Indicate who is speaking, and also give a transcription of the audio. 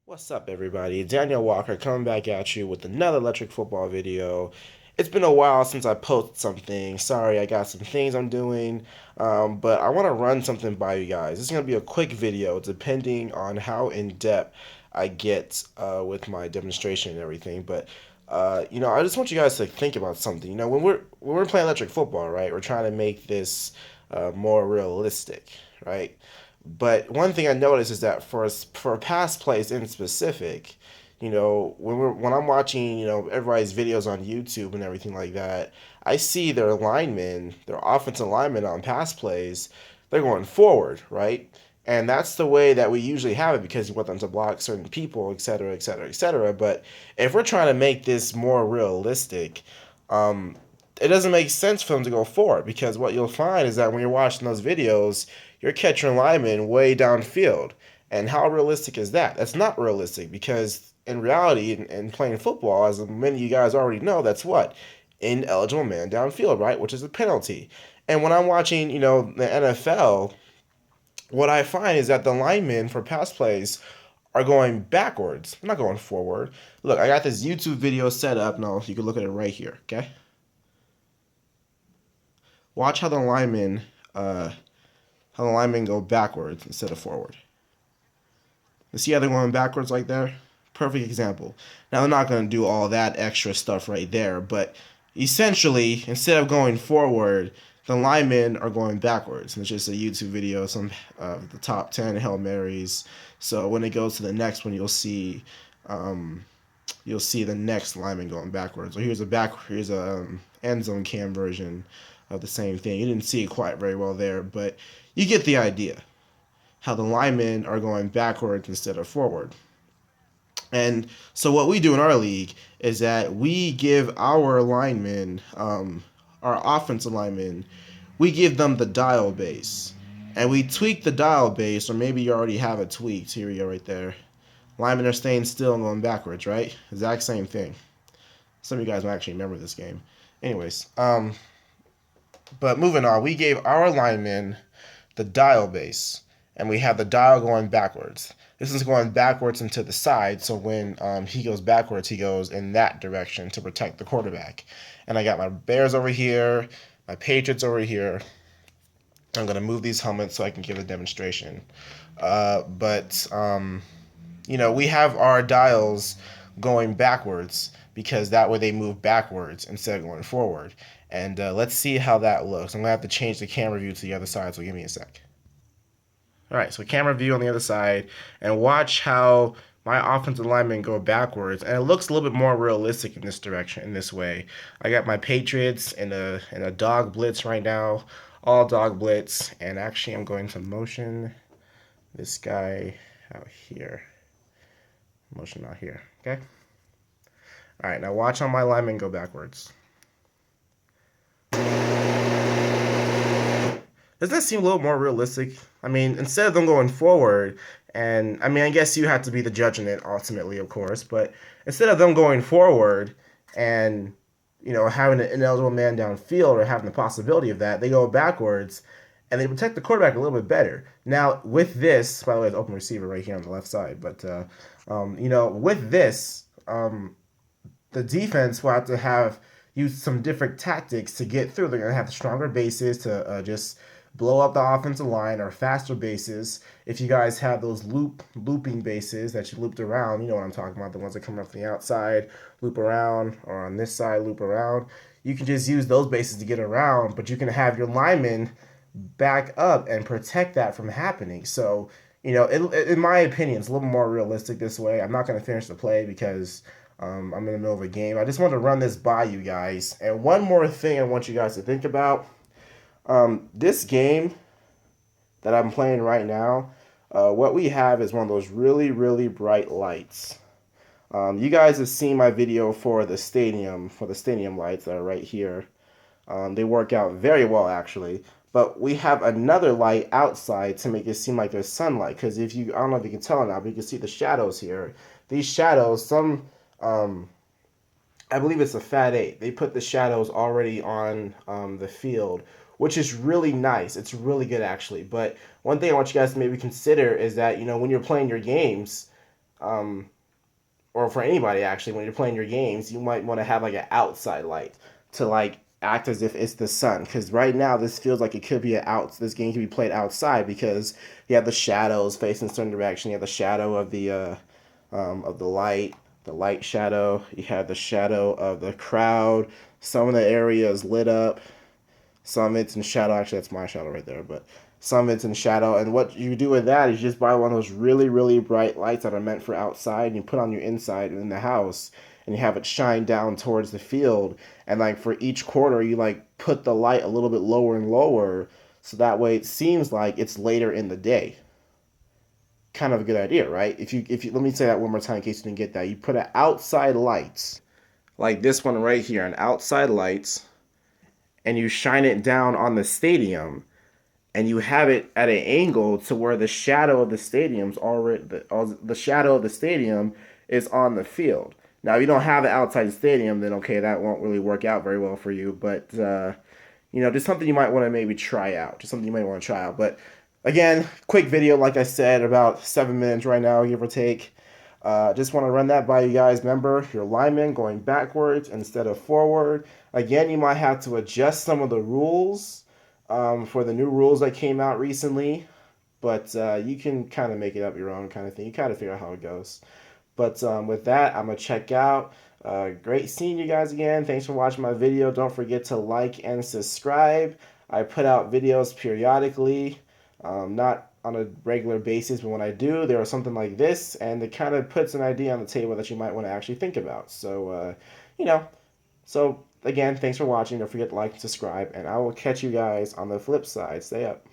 Speaker 1: What's up, everybody? Daniel Walker coming back at you with another electric football video. It's been a while since I posted something. Sorry, I got some things I'm doing, but I want to run something by you guys. This is going to be a quick video depending on how in depth I get with my demonstration and everything. But I just want you guys to think about something. When we're playing electric football, right? We're trying to make this more realistic, right? But one thing I noticed is that for pass plays in specific, when I'm watching everybody's videos on YouTube and everything like that, I see their offensive linemen on pass plays, they're going forward, right? And that's the way that we usually have it because you want them to block certain people, et cetera, et cetera, et cetera. But if we're trying to make this more realistic, um, it doesn't make sense for them to go forward because what you'll find is that when you're watching those videos, you're catching linemen way downfield. And how realistic is that? That's not realistic because in reality, in playing football, as many of you guys already know, that's what? Ineligible man downfield, right? Which is a penalty. And when I'm watching, the NFL, what I find is that the linemen for pass plays are going backwards. They're not going forward. Look, I got this YouTube video set up. No, you can look at it right here, okay? Watch uh, how the linemen go backwards instead of forward. You see how they're going backwards like there? Perfect example. Now they're not going to do all that extra stuff right there, but essentially, instead of going forward, the linemen are going backwards. And it's just a YouTube video, some the top 10 Hail Marys. So when it goes to the next one, you'll see the next lineman going backwards. So here's a end zone cam version of the same thing. You didn't see it quite very well there, but you get the idea. How the linemen are going backwards instead of forward. And so what we do in our league is that we give our linemen, our offensive linemen, we give them the dial base. And we tweak the dial base, or maybe you already have it tweaked. Here we go right there. Linemen are staying still and going backwards, right? Exact same thing. Some of you guys might actually remember this game. Anyways, but moving on, we gave our linemen the dial base, and we have the dial going backwards. This is going backwards and to the side, so when he goes backwards, he goes in that direction to protect the quarterback. And I got my Bears over here, my Patriots over here. I'm going to move these helmets so I can give a demonstration. We have our dials going backwards because that way they move backwards instead of going forward. And let's see how that looks. I'm going to have to change the camera view to the other side, so give me a sec. All right, so camera view on the other side, and watch how my offensive linemen go backwards, and it looks a little bit more realistic in this direction, in this way. I got my Patriots in a dog blitz right now, all dog blitz, and actually I'm going to motion this guy out here. Motion out here, okay? All right, now watch how my linemen go backwards. Doesn't that seem a little more realistic? I mean, instead of them going forward, and I mean, I guess you have to be the judge in it ultimately, of course, but instead of them going forward and, having an ineligible man downfield or having the possibility of that, they go backwards and they protect the quarterback a little bit better. Now, with this, by the way, the open receiver right here on the left side, but, with this, the defense will have to use some different tactics to get through. They're going to have stronger bases to just blow up the offensive line, or faster bases. If you guys have those looping bases that you looped around, you know what I'm talking about, the ones that come up from the outside, loop around, or on this side, loop around. You can just use those bases to get around, but you can have your linemen back up and protect that from happening. So, in my opinion, it's a little more realistic this way. I'm not going to finish the play because I'm in the middle of a game. I just want to run this by you guys. And one more thing I want you guys to think about. This game that I'm playing right now, what we have is one of those really, really bright lights. You guys have seen my video for the stadium lights that are right here. They work out very well, actually. But we have another light outside to make it seem like there's sunlight. Because I don't know if you can tell now, but you can see the shadows here. These shadows, I believe it's a Fat 8. They put the shadows already on the field, which is really nice. It's really good, actually. But one thing I want you guys to maybe consider is that, when you're playing your games, um, or for anybody actually, when you're playing your games, you might want to have like an outside light to like act as if it's the sun. Because right now, this feels like it could be this game could be played outside because you have the shadows facing certain direction. You have the shadow of the light shadow. You have the shadow of the crowd. Some of the areas lit up. Some of it's in shadow. Actually, that's my shadow right there. But some of it's in shadow. And what you do with that is you just buy one of those really, really bright lights that are meant for outside, and you put on your inside in the house, and you have it shine down towards the field. And like for each quarter, you like put the light a little bit lower and lower, so that way it seems like it's later in the day. Kind of a good idea, right? If you let me say that one more time in case you didn't get that. You put an outside lights like this one right here, an outside lights, and you shine it down on the stadium, and you have it at an angle to where the shadow of the stadium's already the shadow of the stadium is on the field. Now, if you don't have it outside the stadium, then okay, that won't really work out very well for you. But just something you might want to maybe try out. Just something you might want to try out. But again, quick video, like I said, about 7 minutes right now, give or take. Just want to run that by you guys. Remember, your lineman going backwards instead of forward. Again, you might have to adjust some of the rules for the new rules that came out recently. But you can kind of make it up your own kind of thing. You kind of figure out how it goes. But with that, I'm going to check out. Great seeing you guys again. Thanks for watching my video. Don't forget to like and subscribe. I put out videos periodically. Not on a regular basis, but when I do, there is something like this, and it kind of puts an idea on the table that you might want to actually think about. So, you know, so again, thanks for watching. Don't forget to like and subscribe, and I will catch you guys on the flip side. Stay up.